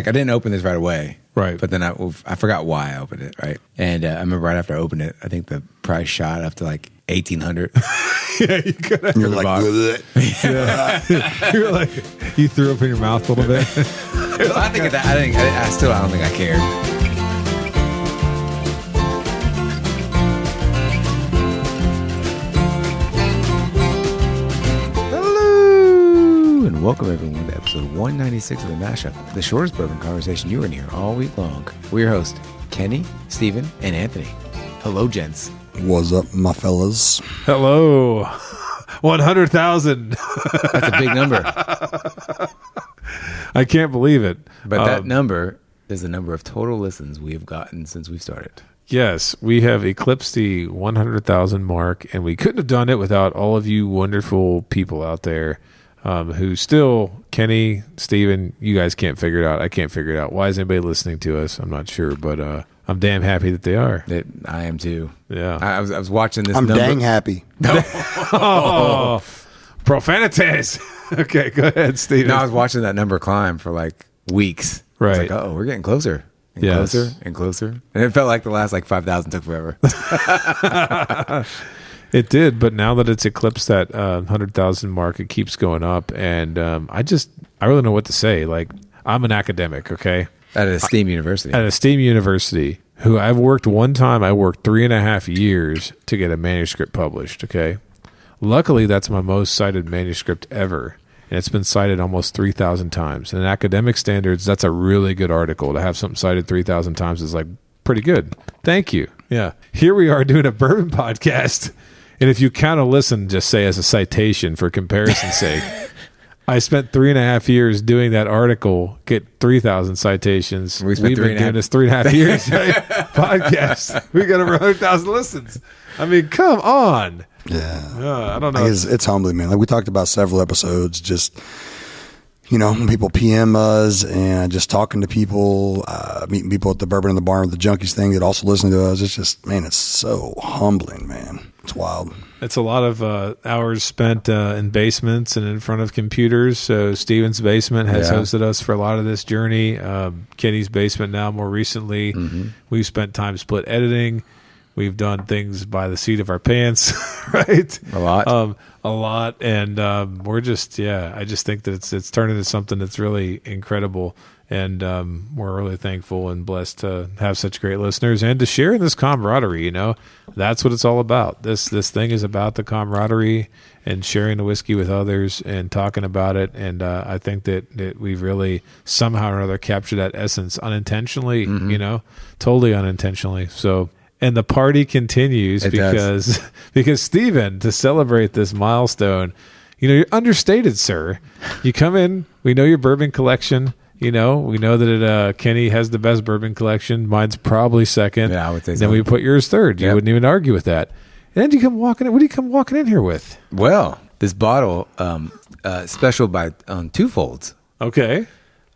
Like, I didn't open this right away. Right. But then I forgot why I opened it, right? And I remember right after I opened it, I think the price shot up to like $1,800. Yeah, you could have. You're like, Yeah. You're like, you threw up in your mouth a little bit. I think of that. I don't think I cared. Hello, and welcome everyone to episode 196 of The Mashup, the shortest bourbon conversation you're going to hear all week long. We're your hosts, Kenny, Steven, and Anthony. Hello, gents. What's up, my fellas? Hello. 100,000. That's a big number. I can't believe it. But that number is the number of total listens we have gotten since we've started. Yes, we have eclipsed the 100,000 mark, and we couldn't have done it without all of you wonderful people out there who still, Kenny, Steven, you guys can't figure it out. I can't figure it out. Why is anybody listening to us? I'm not sure, but I'm damn happy that they are. I am too. Yeah. I was watching this I'm number. dang happy. Oh, profanities. Okay, go ahead, Steven. No, I was watching that number climb for like weeks. I was Right. like, oh, we're getting closer. And Yes. closer and closer. And it felt like the last like 5,000 took forever. It did, but now that it's eclipsed that 100,000 mark, it keeps going up, and I really know what to say. Like, I'm an academic, okay? At a STEAM university. At a STEAM university, who I've worked one time, I worked 3.5 years to get a manuscript published, okay? Luckily, that's my most cited manuscript ever, and it's been cited almost 3,000 times. And in academic standards, that's a really good article. To have something cited 3,000 times is like pretty good. Thank you. Yeah. Here we are doing a bourbon podcast, and if you count a listen, just say as a citation for comparison's sake, I spent 3.5 years doing that article, get 3,000 citations. We've been doing this 3.5 years, right? Podcast. We got over 100,000 listens. I mean, come on. Yeah. I don't know. It's humbling, man. Like we talked about several episodes, just, when people PM us and just talking to people, meeting people at the Bourbon in the Barn with the Junkies thing that also listen to us. It's just, man, it's so humbling, man. It's wild. It's a lot of hours spent in basements and in front of computers. So Steven's basement has hosted us for a lot of this journey. Kenny's basement now more recently. Mm-hmm. We've spent time split editing. We've done things by the seat of our pants, right? A lot. And we're just, I just think that it's turned into something that's really incredible. And we're really thankful and blessed to have such great listeners and to share in this camaraderie. That's what it's all about. This thing is about the camaraderie and sharing the whiskey with others and talking about it. And I think that we've really somehow or another captured that essence unintentionally, totally unintentionally. So, and the party continues because Steven, to celebrate this milestone, you're understated, sir. You come in, we know your bourbon collection. We know that Kenny has the best bourbon collection. Mine's probably second. Yeah, I would say so. Then we put yours third. You wouldn't even argue with that. And then you come walking in. What do you come walking in here with? Well, this bottle, special by two folds. Okay.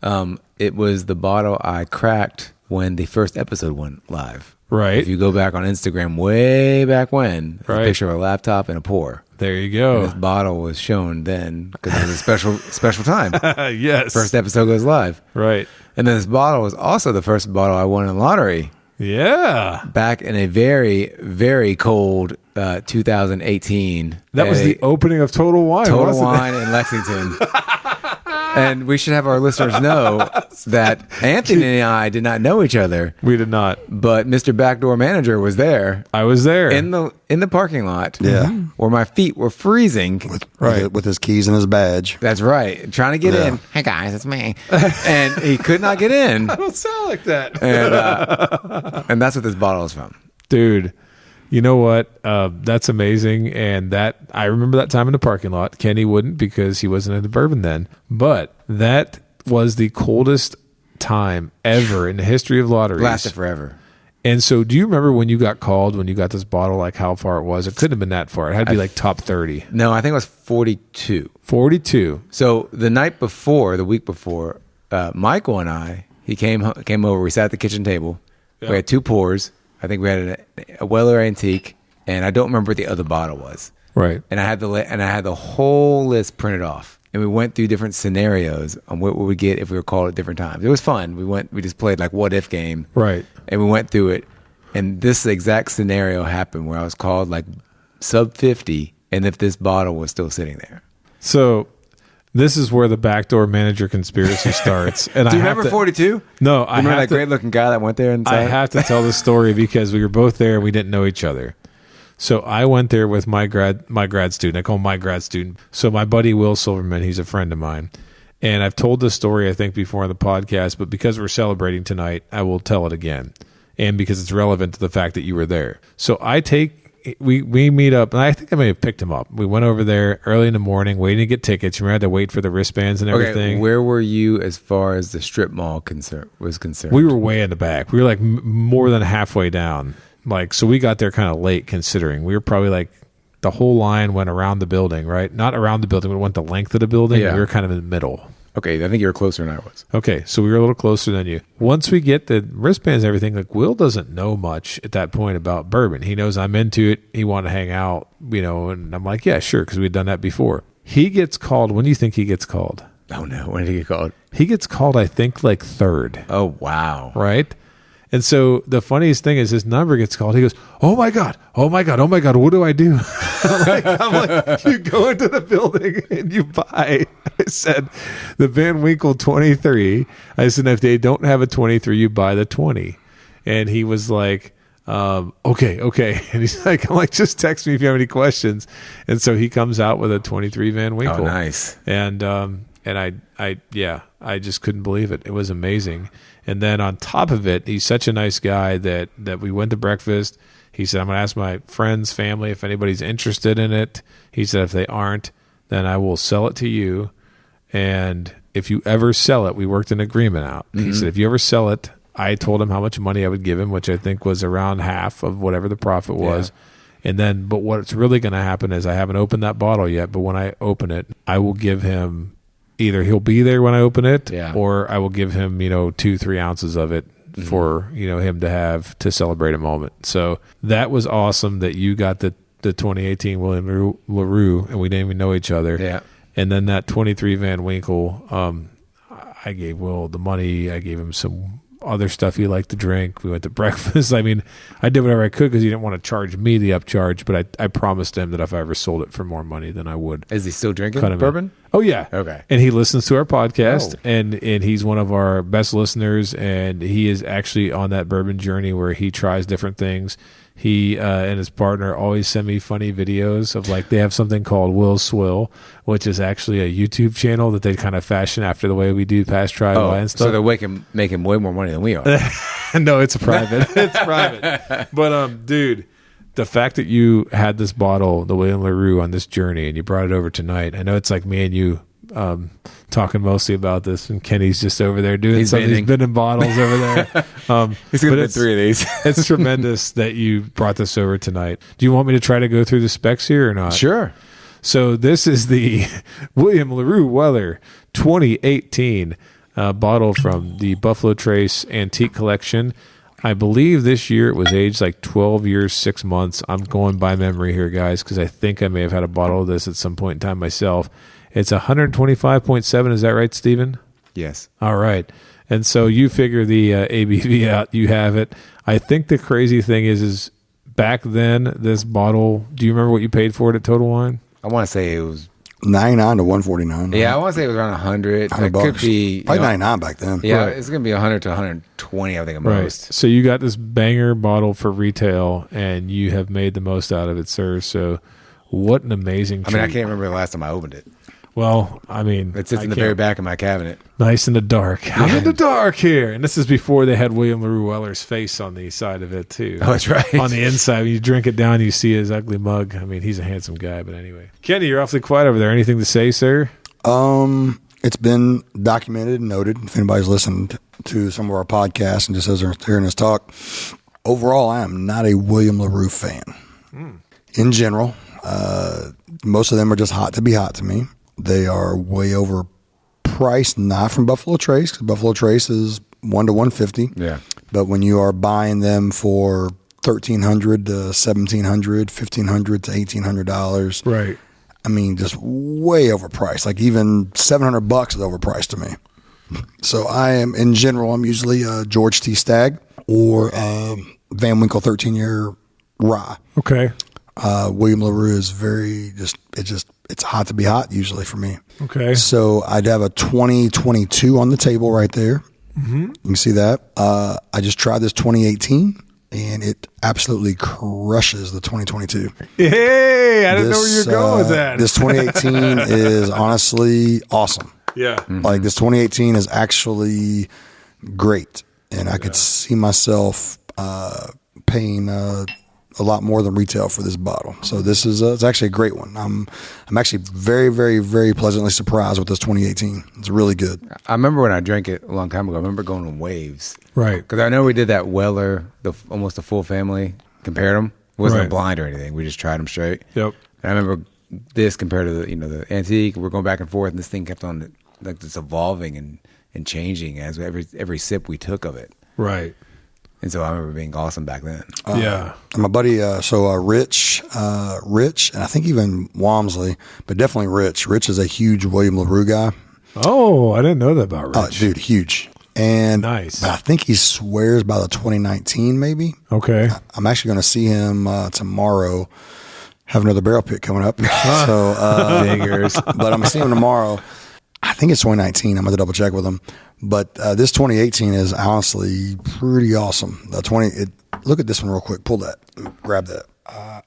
It was the bottle I cracked when the first episode went live. Right. If you go back on Instagram way back when, there's a picture of a laptop and a pour. There you go. And this bottle was shown then because it was a special time. Yes. First episode goes live. Right. And then this bottle was also the first bottle I won in the lottery. Yeah. Back in a very, very cold 2018. That was the opening of Total Wine. Total Wine in Lexington. And we should have our listeners know that Anthony and I did not know each other. We did not. But Mr. Backdoor Manager was there. I was there. In the parking lot. Yeah. Where my feet were freezing. With his keys and his badge. That's right. Trying to get in. Hey guys, it's me. And he could not get in. I don't sound like that. And that's what this bottle is from. Dude. You know what? That's amazing. And that I remember that time in the parking lot. Kenny wouldn't because he wasn't into bourbon then. But that was the coldest time ever in the history of lotteries. Lasted forever. And so do you remember when you got called, when you got this bottle, like how far it was? It couldn't have been that far. It had to be like top 30. No, I think it was 42. 42. So the week before, Michael and I, he came over. We sat at the kitchen table. Yeah. We had two pours. I think we had a Weller Antique, and I don't remember what the other bottle was. Right. And I had the whole list printed off. and we went through different scenarios on what we would get if we were called at different times. It was fun. We just played like what if game. Right. And we went through it. And this exact scenario happened where I was called like sub 50, and if this bottle was still sitting there. So this is where the backdoor manager conspiracy starts. And Do you remember 42? No, I remember have that great looking guy that went there inside? I have to tell the story because we were both there and we didn't know each other. So I went there with my grad student. I call him my grad student. So my buddy Will Silverman, he's a friend of mine. And I've told this story, I think, before on the podcast, but because we're celebrating tonight, I will tell it again. And because it's relevant to the fact that you were there. So we meet up, and I think I may have picked him up. We went over there early in the morning, waiting to get tickets. Remember, I had to wait for the wristbands and everything. Okay, where were you as far as the strip mall was concerned? We were way in the back. We were like more than halfway down. Like, so we got there kind of late considering. We were probably like, the whole line went around the building, right? Not around the building, but it went the length of the building. Yeah. We were kind of in the middle. Okay, I think you were closer than I was. Okay, so we were a little closer than you. Once we get the wristbands and everything, like Will doesn't know much at that point about bourbon. He knows I'm into it. He wanted to hang out, and I'm like, yeah, sure, because we'd done that before. He gets called. When do you think he gets called? Oh, no. When did he get called? He gets called, I think, like third. Oh, wow. Right? And so the funniest thing is his number gets called. He goes, oh my God, what do I do? I'm like, you go into the building and you buy. I said, the Van Winkle 23. I said, if they don't have a 23, you buy the 20. And he was like, okay. And he's like, I'm like, just text me if you have any questions. And so he comes out with a 23 Van Winkle. Oh, nice. And I just couldn't believe it. It was amazing. And then on top of it, he's such a nice guy that we went to breakfast. He said, I'm going to ask my friends, family, if anybody's interested in it. He said, if they aren't, then I will sell it to you. And if you ever sell it, we worked an agreement out. Mm-hmm. He said, if you ever sell it, I told him how much money I would give him, which I think was around half of whatever the profit was. Yeah. And then, but what's really going to happen is I haven't opened that bottle yet, but when I open it, I will give him either he'll be there when I open it, or I will give him, 2-3 ounces of it for, him to have to celebrate a moment. So that was awesome that you got the 2018 William LaRue and we didn't even know each other. Yeah. And then that 23 Van Winkle, I gave Will the money. I gave him some other stuff he liked to drink. We went to breakfast. I mean, I did whatever I could because he didn't want to charge me the upcharge, but I promised him that if I ever sold it for more money, then I would. Is he still drinking bourbon? Oh, yeah. Okay. And he listens to our podcast, and he's one of our best listeners, and he is actually on that bourbon journey where he tries different things. He and his partner always send me funny videos of, like, they have something called Will Swill, which is actually a YouTube channel that they kind of fashion after the way we do past try by and stuff. So they're making way more money than we are. No, it's private. It's private. But, dude, the fact that you had this bottle, the William LaRue, on this journey, and you brought it over tonight, I know it's like me and you talking mostly about this, and Kenny's just over there doing something. He's been in bottles over there. He's going to get 3 of these. It's tremendous that you brought this over tonight. Do you want me to try to go through the specs here or not? Sure. So this is the William LaRue Weller 2018 bottle from the Buffalo Trace Antique Collection. I believe this year it was aged like 12 years, 6 months. I'm going by memory here, guys, because I think I may have had a bottle of this at some point in time myself. It's 125.7. Is that right, Stephen? Yes. All right. And so you figure the ABV out. You have it. I think the crazy thing is back then, this bottle, do you remember what you paid for it at Total Wine? I want to say it was $99 to $149. Yeah, I want to say it was around 100. It could be probably $99 back then. Yeah, right. It's going to be 100 to 120, I think, at most. So you got this banger bottle for retail, and you have made the most out of it, sir. So what an amazing treat. I mean, I can't remember the last time I opened it. Well, I mean, it sits in the very back of my cabinet. Nice in the dark. Yeah. I'm in the dark here. And this is before they had William LaRue Weller's face on the side of it, too. Oh, that's right. On the inside, when you drink it down, you see his ugly mug. I mean, he's a handsome guy, but anyway. Kenny, you're awfully quiet over there. Anything to say, sir? It's been documented and noted. If anybody's listened to some of our podcasts and just as they're hearing us talk, overall, I am not a William LaRue fan. In general, most of them are just hot to be hot to me. They are way overpriced, not from Buffalo Trace, because Buffalo Trace is $1 to $150. Yeah. But when you are buying them for $1,300 to $1,700, $1,500 to $1,800, right? I mean, just way overpriced. Like even $700 is overpriced to me. So I am, in general, I'm usually a George T. Stagg or Van Winkle 13-year rye. Okay. William Larue is it's hot to be hot usually for me. Okay. So I'd have a 2022 on the table right there. Mm-hmm. You can see that. I just tried this 2018 and it absolutely crushes the 2022. Hey, I didn't know where you're going with that. This 2018 is honestly awesome. Yeah. Mm-hmm. Like this 2018 is actually great. And I could see myself paying a lot more than retail for this bottle. So this is it's actually a great one. I'm actually very, very, very pleasantly surprised with this 2018. It's really good. I remember when I drank it a long time ago. I remember going on waves. Right. Because I know we did that Weller, almost the full family, compared them. It wasn't Right. a blind or anything. We just tried them straight. Yep. And I remember this compared to the antique. We're going back and forth, and this thing kept on like it's evolving and changing as every sip we took of it. Right. And so I remember being awesome back then. Yeah. And my buddy, Rich, and I think even Walmsley, but definitely Rich. Rich is a huge William Larue guy. Oh, I didn't know that about Rich. Dude, huge. And Nice. But I think he swears by the 2019 maybe. Okay. I'm actually going to see him tomorrow. Have another barrel pick coming up. Figures. But I'm going to see him tomorrow. I think it's 2019. I'm going to double check with him. But this 2018 is honestly pretty awesome. Look at this one real quick. Pull that. Grab that.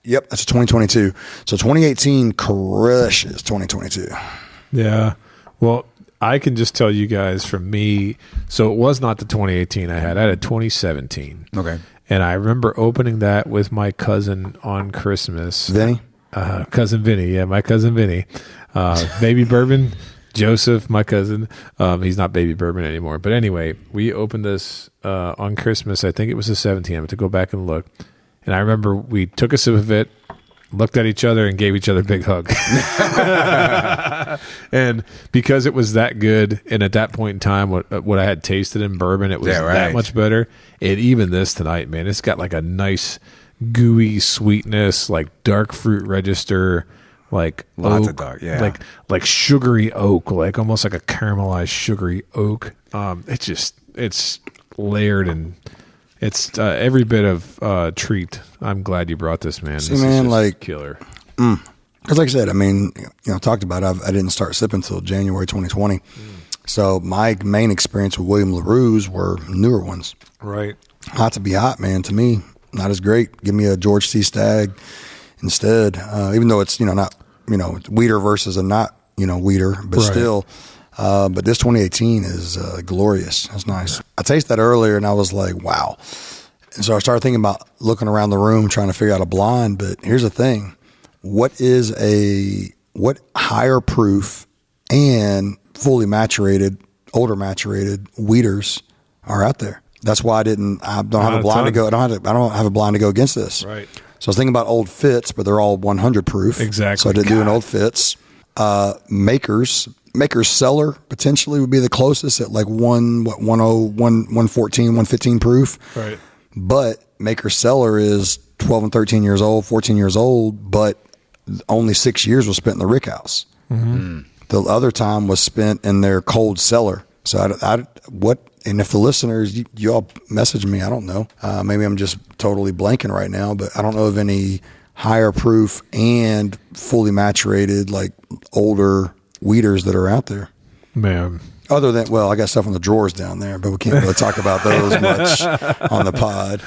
Yep, that's a 2022. So 2018 crushes 2022. Yeah. Well, I can just tell you guys from me, so it was not the 2018 I had a 2017. Okay. And I remember opening that with my cousin on Christmas. Vinny? Cousin Vinny. Yeah, my cousin Vinny. Baby bourbon. Joseph, my cousin, he's not baby bourbon anymore. But anyway, we opened this on Christmas. I think it was the 17th. I have to go back and look. And I remember we took a sip of it, looked at each other, and gave each other a big hug. And because it was that good, and at that point in time, what I had tasted in bourbon, it was that much better. And even this tonight, man, it's got like a nice gooey sweetness, like dark fruit register, like Lots oak, of dark, yeah. like sugary oak, like almost like a caramelized sugary oak. It's layered and it's every bit of treat. I'm glad you brought this, man. See, this man, is just like killer. Because like I said, I mean, talked about it, I didn't start sipping until January 2020. So my main experience with William Larue's were newer ones. Right. Hot to be hot, man. To me, not as great. Give me a George T. Stagg instead, even though it's not weeder versus a not weeder, but still. But this 2018 is glorious. That's nice. I tasted that earlier and I was like, wow. And so I started thinking about looking around the room trying to figure out a blind. But here's the thing: what higher proof and fully maturated, older maturated weeders are out there? That's why I don't have a blind to go. I don't have a blind to go against this. Right. So I was thinking about old Fitz, but they're all 100 proof. Exactly. So I didn't do an old Fitz. Maker's Cellar potentially would be the closest at like 114, 115 proof. Right. But Maker's Cellar is 12 and 13 years old, 14 years old, but only 6 years was spent in the rick house. Mm-hmm. The other time was spent in their cold cellar. So and if the listeners, you all message me, I don't know. Maybe I'm just totally blanking right now, but I don't know of any higher proof and fully maturated, like older weeders that are out there. Man. Other than, I got stuff in the drawers down there, but we can't really talk about those much on the pod.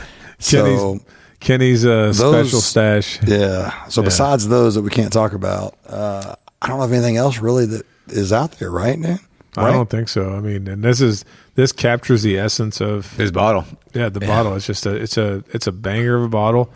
Kenny's special stash. Yeah. So besides those that we can't talk about, I don't know of anything else really that is out there, right, man? Right? I don't think so. I mean, and this captures the essence of This bottle. Yeah, the bottle. It's just it's a banger of a bottle,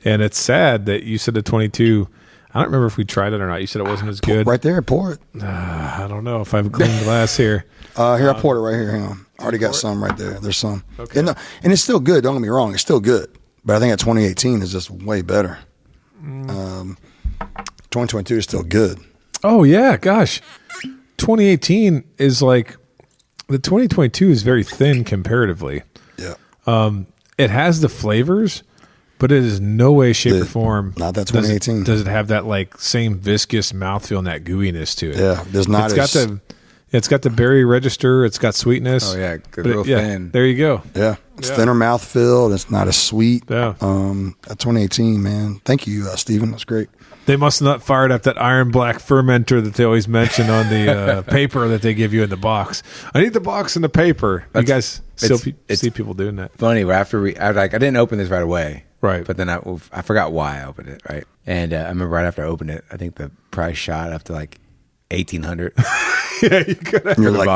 and it's sad that you said the 22. I don't remember if we tried it or not. You said it wasn't as good. Right there, pour it. I don't know if I have a clean glass here. Here, I poured it right here. Hang on. I already got some right there. There's some. Okay. And it's still good. Don't get me wrong. It's still good. But I think that 2018 is just way better. 2022 is still good. Oh, yeah. Gosh. 2018 is like the 2022 is very thin comparatively. Yeah. It has the flavors, But it is no way, shape, or form. Not that 2018. Does it have that like same viscous mouthfeel and that gooiness to it? Yeah, there's not. It's got the berry register. It's got sweetness. Oh yeah, good, real thin. There you go. Yeah, it's thinner mouthfeel. And it's not as sweet. Yeah. 2018, man. Thank you, Stephen. That's great. They must not fired up that iron black fermenter that they always mention on the paper that they give you in the box. I need the box and the paper. You guys still see people doing that. Funny. After I didn't open this right away. Right. But then I forgot why I opened it. Right. And I remember right after I opened it, I think the price shot up to like 1,800. Yeah, you could have. You're like,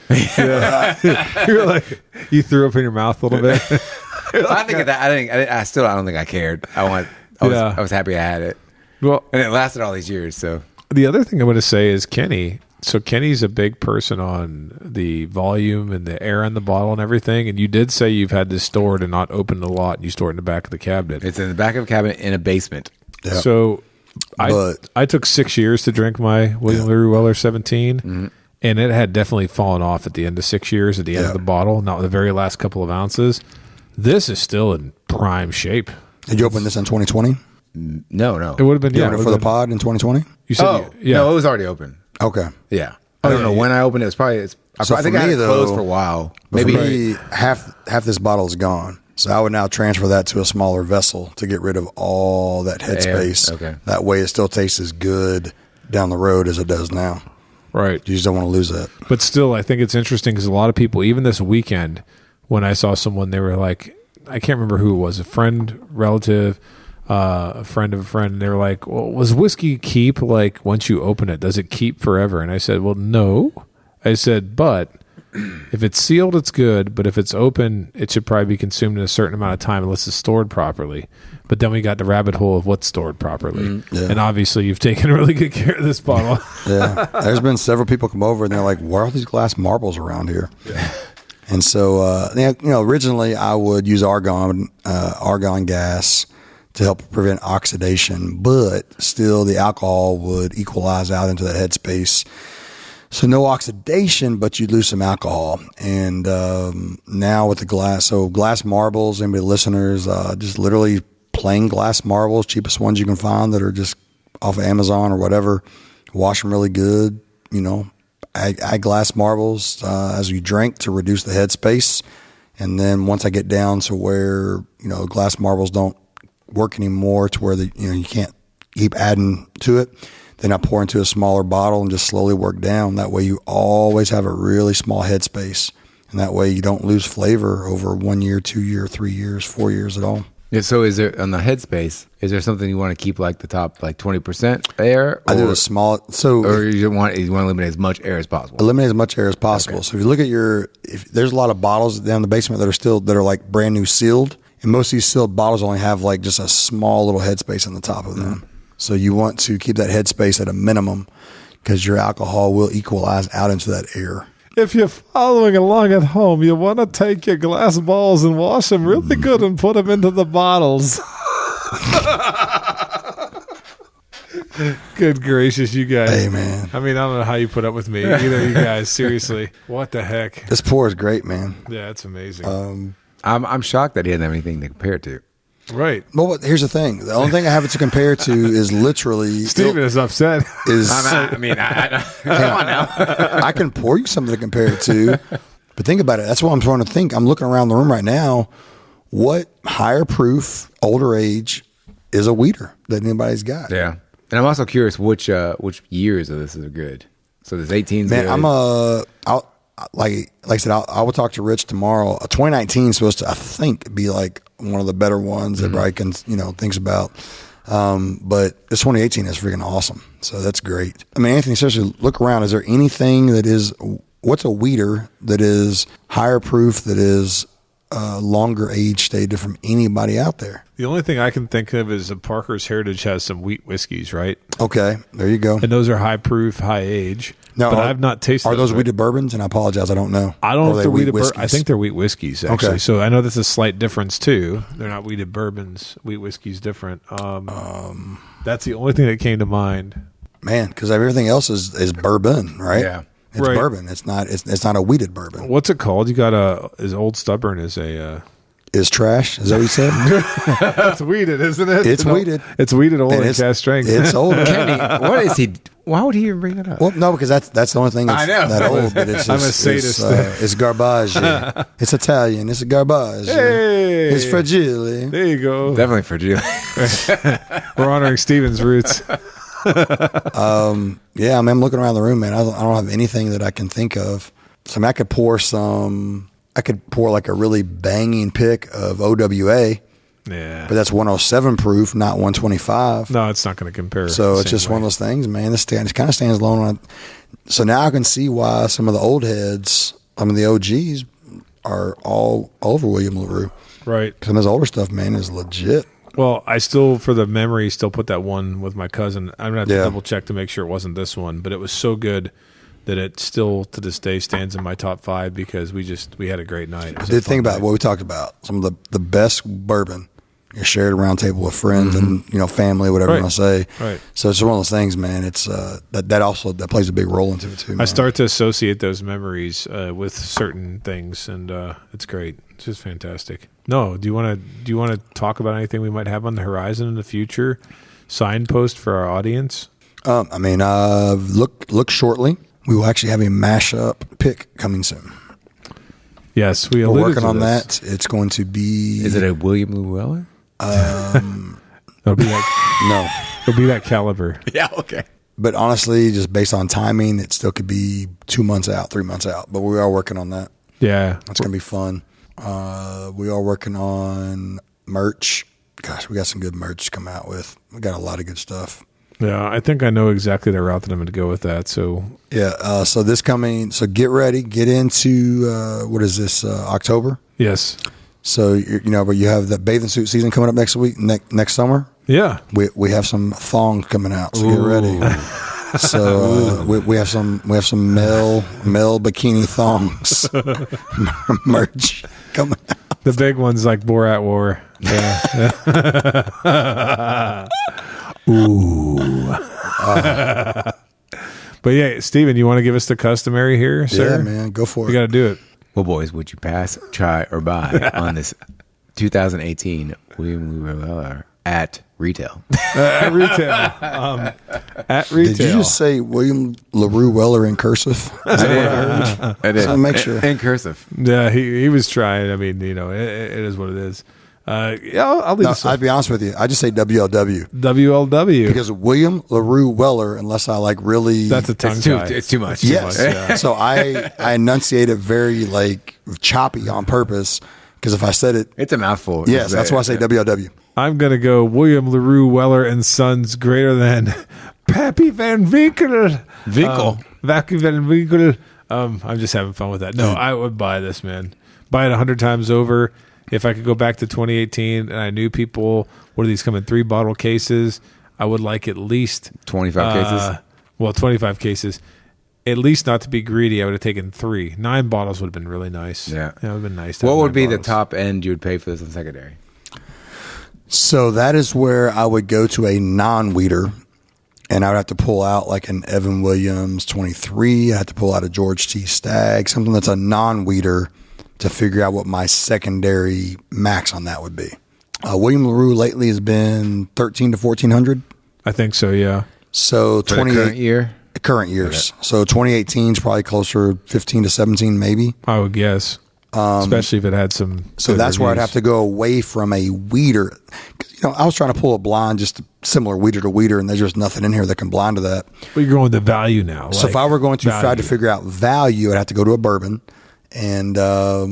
yeah. You're like, you threw up in your mouth a little bit. I think of that. I don't think I cared. I was happy I had it. Well, and it lasted all these years. So the other thing I'm going to say is Kenny. So Kenny's a big person on the volume and the air in the bottle and everything. And you did say you've had this stored and not opened a lot, and you store it in the back of the cabinet. It's in the back of a cabinet in a basement. Yeah. So I took 6 years to drink my William Larue Weller 17, and it had definitely fallen off at the end of 6 years, at the end of the bottle, not the very last couple of ounces. This is still in prime shape. Did you open this in 2020? No. It would have been, for the pod in 2020? You said, no, it was already open. Okay. Yeah. I don't know when I opened it. It's probably, I think I had it closed for a while. Maybe half this bottle is gone. So I would now transfer that to a smaller vessel to get rid of all that headspace. Okay. That way it still tastes as good down the road as it does now. Right. You just don't want to lose that. But still, I think it's interesting because a lot of people, even this weekend, when I saw someone, they were like, I can't remember who it was, a friend, relative, a friend of a friend, and they were like, well, was whiskey keep, like, once you open it, does it keep forever? And I said, well, no. I said, but if it's sealed, it's good, but if it's open, it should probably be consumed in a certain amount of time unless it's stored properly. But then we got the rabbit hole of what's stored properly. And obviously you've taken really good care of this bottle. Yeah. There's been several people come over and they're like, why are these glass marbles around here? Yeah. And so, originally I would use argon gas to help prevent oxidation, but still the alcohol would equalize out into that headspace. So no oxidation, but you'd lose some alcohol. And now with the glass, so glass marbles, anybody listeners, just literally plain glass marbles, cheapest ones you can find that are just off of Amazon or whatever. Wash them really good, add glass marbles as you drink to reduce the headspace. And then once I get down to where, glass marbles don't work anymore to where you can't keep adding to it, then I pour into a smaller bottle and just slowly work down. That way you always have a really small headspace. And that way you don't lose flavor over 1 year, 2 year, 3 years, 4 years at all. Yeah, so is there, on the headspace, is there something you want to keep like the top, like 20% air? I do a small, or you want to eliminate as much air as possible? Eliminate as much air as possible. Okay. So if you look at if there's a lot of bottles down in the basement that are like brand new sealed, and most of these sealed bottles only have like just a small little headspace on the top of them. So you want to keep that headspace at a minimum because your alcohol will equalize out into that air. If you're following along at home, you want to take your glass balls and wash them really good and put them into the bottles. Good gracious, you guys. Hey, man. I mean, I don't know how you put up with me. Either of you guys, seriously. What the heck? This pour is great, man. Yeah, it's amazing. I'm shocked that he doesn't have anything to compare it to. Right. Well, here's the thing. The only thing I have it to compare to is literally... Steven is upset. Come on now. I can pour you something to compare it to, but think about it. That's what I'm trying to think. I'm looking around the room right now. What higher proof, older age is a weeder that anybody's got? Yeah. And I'm also curious which years of this are good. So there's 18. Man, good. Like I said, I will talk to Rich tomorrow. 2019 is supposed to, I think, be like one of the better ones that everybody can, thinks about. But this 2018 is freaking awesome. So that's great. I mean, Anthony, seriously, look around. Is there anything what's a weeder that is higher proof, that is longer age stated from anybody out there? The only thing I can think of is that Parker's Heritage has some wheat whiskeys, right? Okay, there you go. And those are high proof, high age. No, but I've not tasted. Are those weeded bourbons? And I apologize, I don't know. I don't know if they're weeded bourbons. I think they're wheat whiskeys, actually. Okay. So I know that's a slight difference too. They're not weeded bourbons. Wheat whiskey's different. That's the only thing that came to mind. Man, because everything else is bourbon, right? Yeah, it's bourbon. It's not a weeded bourbon. What's it called? You got is Old Stubborn is a. is trash. Is that what you said? That's weeded, isn't it? It's weeded. It's weeded old and it's cast strength. It's old. Kenny, what is he? Why would he even bring that up? Well, no, because that's the only thing that's I know. that old. But it's just, I'm a sadist. It's garbage. It's Italian. It's garbage. Hey! It's fragile. There you go. Definitely for Julie. We're honoring Steven's roots. Yeah, I mean, I'm looking around the room, man. I don't have anything that I can think of. So I mean, I could pour like a really banging pick of OWA, Yeah. but that's 107 proof, not 125. No, it's not going to compare. So the it's same just way. one of those things, man. This kind of stands alone on it. So now I can see why some of the old heads, some of the OGs, are all over William LaRue. Right. Because some of his older stuff, man, is legit. Well, I still, for the memory, still put that one with my cousin. I'm going to have to Yeah. double check to make sure it wasn't this one, but it was so good that it still, to this day, stands in my top 5 because we had a great night. It was a Did fun think about night. what we talked about. Some of the best bourbon you shared around table with friends and family, whatever Right. you want to say. Right. So it's one of those things, man. It's that plays a big role into it too. I Man. start to associate those memories with certain things, and it's great. It's just fantastic. No, do you want to talk about anything we might have on the horizon in the future? Signpost for our audience. Look shortly. We will actually have a mashup pick coming soon. Yes, we We're alluded working to on this. that. It's going to be. Is it a William Larue Weller? It'll be that caliber. Yeah. Okay. But honestly, just based on timing, it still could be 2 months out, 3 months out. But we are working on that. Yeah, That's going to be fun. We are working on merch. Gosh, we got some good merch to come out with. We got a lot of good stuff. yeah. I think I know exactly the route that I'm going to go with that. So Yeah. So get ready. Get into, what is this, October? yes, So, but you have the bathing suit season coming up next week, next summer. yeah. We have some thongs coming out. So get ready. So we have some male bikini thongs merch coming out. The big ones like Borat War. Yeah. But yeah, Steven, you want to give us the customary here, sir? Yeah, man, go for We it. got to do it. Well, boys, would you pass, try, or buy on this 2018 William Larue Weller at retail? At retail. At retail. Did you just say William LaRue Weller in cursive? Is that what I heard? I did. So make sure. In cursive. Yeah, he was trying. I mean, it is what it is. Yeah, I'll leave No, this I'd be honest with you. I just say WLW WLW. because William LaRue Weller, unless I like really. That's a tongue It's too, tie. it's too much. yes. yeah. So I enunciate it very like choppy on purpose because if I said it, It's a mouthful. yes, that's why I say WLW. I'm going to go William LaRue Weller and Sons greater than Pappy Van Winkle. Pappy Van Winkle. I'm just having fun with that. No, I would buy this, man. Buy it 100 times over. If I could go back to 2018 and I knew people, what are these come in 3-bottle cases? I would like at least 25 cases? Well, 25 cases. At least not to be greedy, I would have taken 3. 9 bottles would have been really nice. Yeah. It would have been nice. To What have would 9 be the bottles. top end you would pay for this on secondary? So that is where I would go to a non-weeder, and I would have to pull out like an Evan Williams 23. I have to pull out a George T. Stagg, something that's a non-weeder to figure out what my secondary max on that would be. William LaRue lately has been 13 to 1400. I think so, yeah. So For the current year? current years. So 2018 is probably closer 15 to 17 maybe. I would guess. Especially if it had some. So good that's where I'd reviews. have to go away from a weeder. 'Cause, I was trying to pull a blind, just similar weeder to weeder, and there's just nothing in here that can blind to that. But you're going with the value now. So if I were going to try to value. figure out value, I'd have to go to a bourbon, and I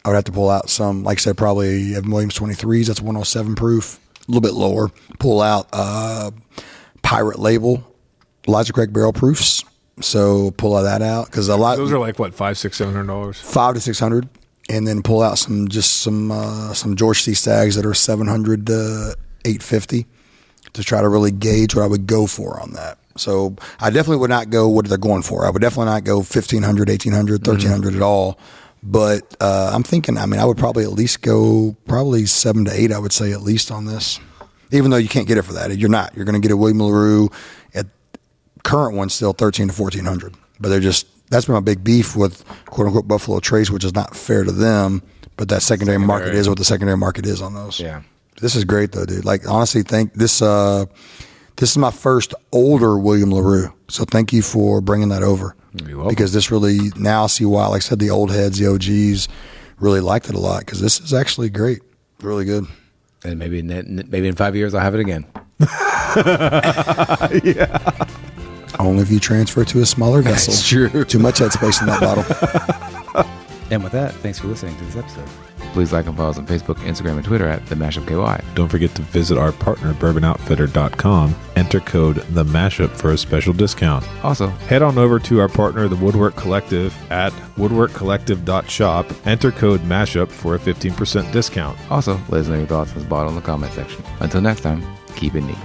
would have to pull out some, like I said, probably Evan Williams 23s. That's 107 proof, a little bit lower. Pull out Pirate Label, Elijah Craig barrel proofs. So pull all that out because a lot Those are like what, $500-$600? $500 to $600, and then pull out some George T. Staggs that are $700 to $850 to try to really gauge what I would go for on that. So I definitely would not go what they're going for. I would definitely not go $1,500, $1,800, $1,300 at all. But I'm thinking, I would probably at least go probably 7 to 8. I would say at least on this, even though you can't get it for that. You're not. You're going to get a William LaRue at current one still 1,300 to 1,400, but they're just that's been my big beef with quote unquote Buffalo Trace, which is not fair to them, but that secondary market is what the secondary market is on those. Yeah. This is great though, dude. Like honestly, this is my first older William Larue. So thank you for bringing that over. You're welcome. Because this really, now I see why, like I said, the old heads, the OGs really liked it a lot, because this is actually great. Really good. And maybe in 5 years I'll have it again. Yeah. Only if you transfer to a smaller vessel. That's true. Too much headspace in that bottle. And with that, thanks for listening to this episode. Please like and follow us on Facebook, Instagram, and Twitter at The Mashup KY. Don't forget to visit our partner, bourbonoutfitter.com. Enter code The Mashup for a special discount. Also, Head on over to our partner, the Woodwork Collective, at woodworkcollective.shop. Enter code MASHUP for a 15% discount. let us know your thoughts on this bottle in the comment section. Until next time, keep it neat.